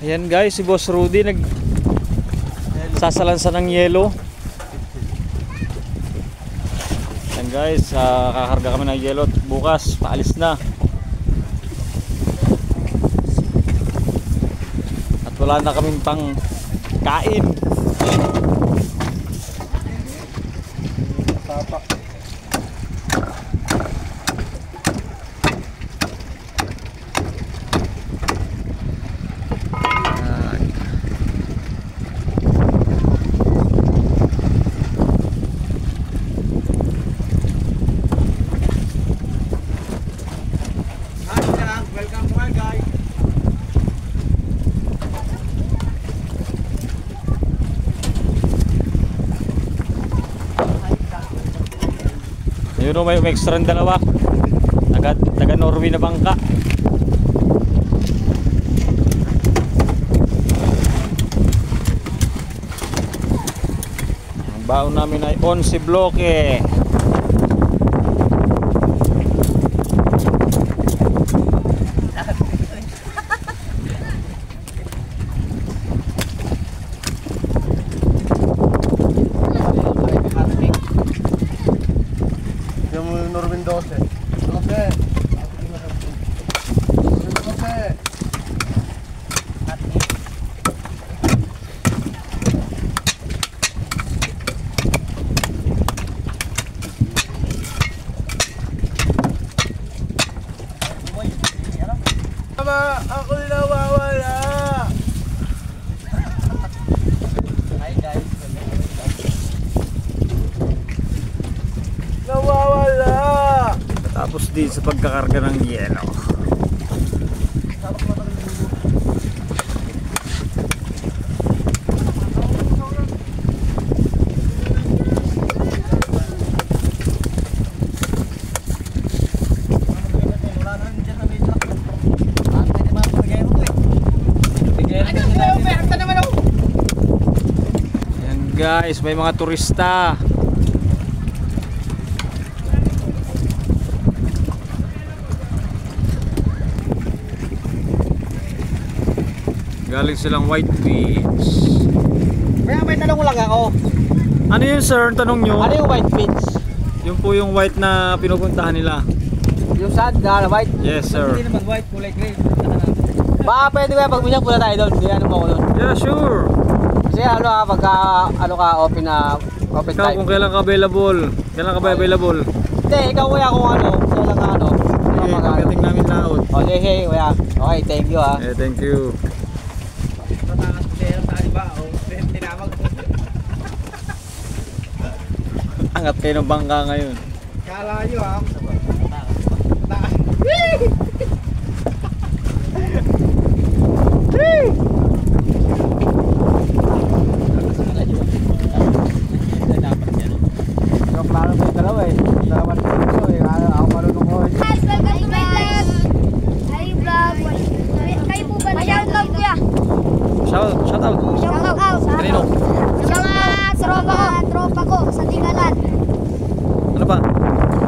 Ayan guys, si Boss Rudy sasalansan ng yelo. Ayan guys, kakarga kami ng yelo. Bukas, paalis na. At wala na kaming pang kain. Yun o, may extra ng dalawa. Taga Norway na bangka. Ang baon namin ay 11 bloke. Norwin 12. 12. Ako nawawala. Hi guys. Nawawala. Tapos din sa pagkakarga ng yelo. Ayan guys, may mga turista. Galing silang White Beach. May tanong lang ako. Ano yun sir? Tanong nyo? Ano yung White Beach? Yung po yung white na pinupuntahan nila. Yung sand na white? Yes sir. Hindi naman white, kulay gray. Baka pwede ba pag minsan pula tayo doon? Hindi ano mo ako doon? Yeah sure. Kasi ano pagka ano ka open na open Ikaw time. kung kailan ka available. Kailan ka ba available? Hindi, ikaw kuya kung ano. Kailan ka ano. Pagdating namin laot. O sige kuya. Okay, thank you ha. Eh thank you. Angat kayo ng bangka ngayon. Kalayo ha. Yung plano ko yung dalawa eh. Dalawa na puso eh. Ako marunong ko eh. Guys, welcome to my vlog. Hi vlog. Kayo po ba? Shoutout kuya. Shout out. Shoutout. Kanino? Sa mga tropa ko sa Tingalan. Ano pa?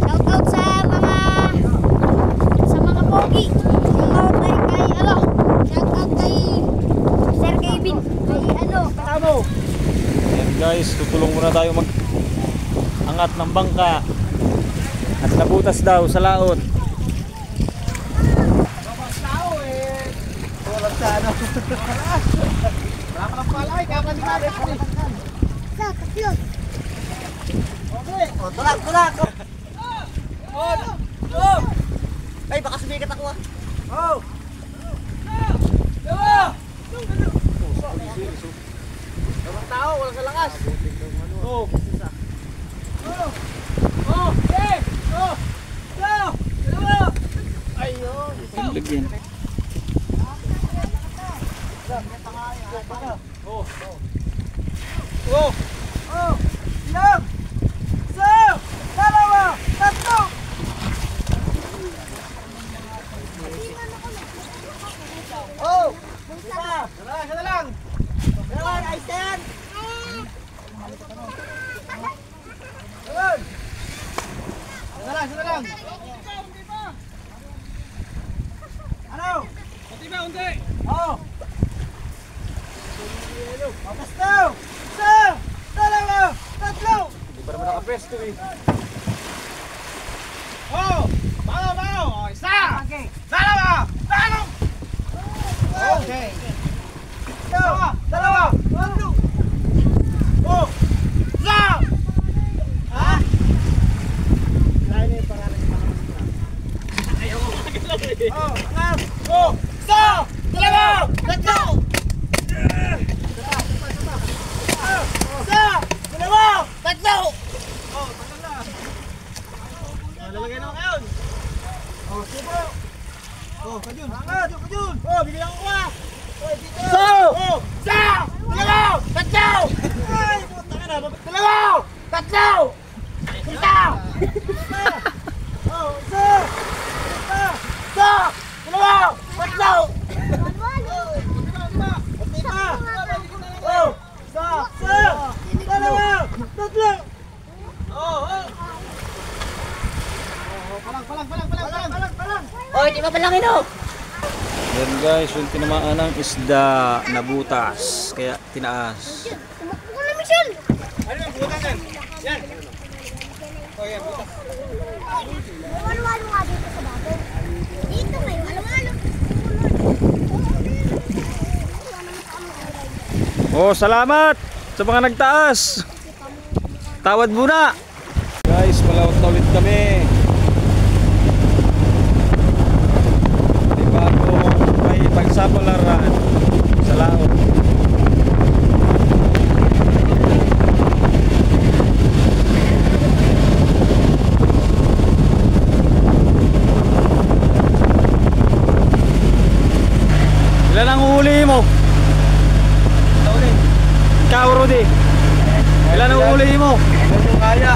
Shoutout sa mga pogi. Shoutout kay ano? Shoutout kay Sir Kevin. Kay ano? Tamo. Ayan guys, tutulong muna tayo angat ng bangka. At nabutas daw sa laot. Tao eh. Walang sa ano. Wala ka lang pala eh. Kaya kanina rin. Sa tatlo. Okay. O, tulak. Oh. Ay, baka sumikat ako ah. Oh. Walang tao, walang kalakas. Oh. Hey! Oh! Go! Ayun. Lagyan. Ilang! Isa! Dalawa! Tatlo! Isa na lang. Ayun, ayos na yan. Ayun. Isa na lang. Ano? Unti ba, unti? Oo. Papas daw. Isa, dalawa, tatlo. Hindi pa naman nakapesto eh. Oh, bago. Oh, isa. Dalawa, tatlo. Okay. Dalawa, tatlo. Oh, isa. Ha? Lain na yung pangalan ng mga sila. Ayaw ko magalaw eh. Oh, angas. Oh, isa, dalawa, tatlo. Isa, dalawa, tatlo. Oh, tagal na. Lalagay na kayo. Oh, sige. Oh, kajun. Kajun. Oh, bigyan ko ka. Oh, dito. Oh, isa, dalawa, tatlo. Ay, puta ka na. Dalawa, tatlo. Isa. Oh, isa. Isa, dalawa, tatlo. Oh, isa, dalawa, tatlo. Oh. Palang. Oh, di ba palangin oh? Yan guys, yung tinamaan ng isda na butas. Kaya tinaas. Tumakbo ka na, Michelle! Ano yung butas yan? Yan. Oh, yan, butas. Walo-walo nga dito sa bato. Dito ngayon, walo-walo. Oh, salamat sa mga nagtaas. Tawad muna. Guys, malawat na ulit kami. May bagong may pagsapalaran sa laot. Ilan ang huli mo? Ikaw, Rudy. Ilan ang huli mo? Kaya.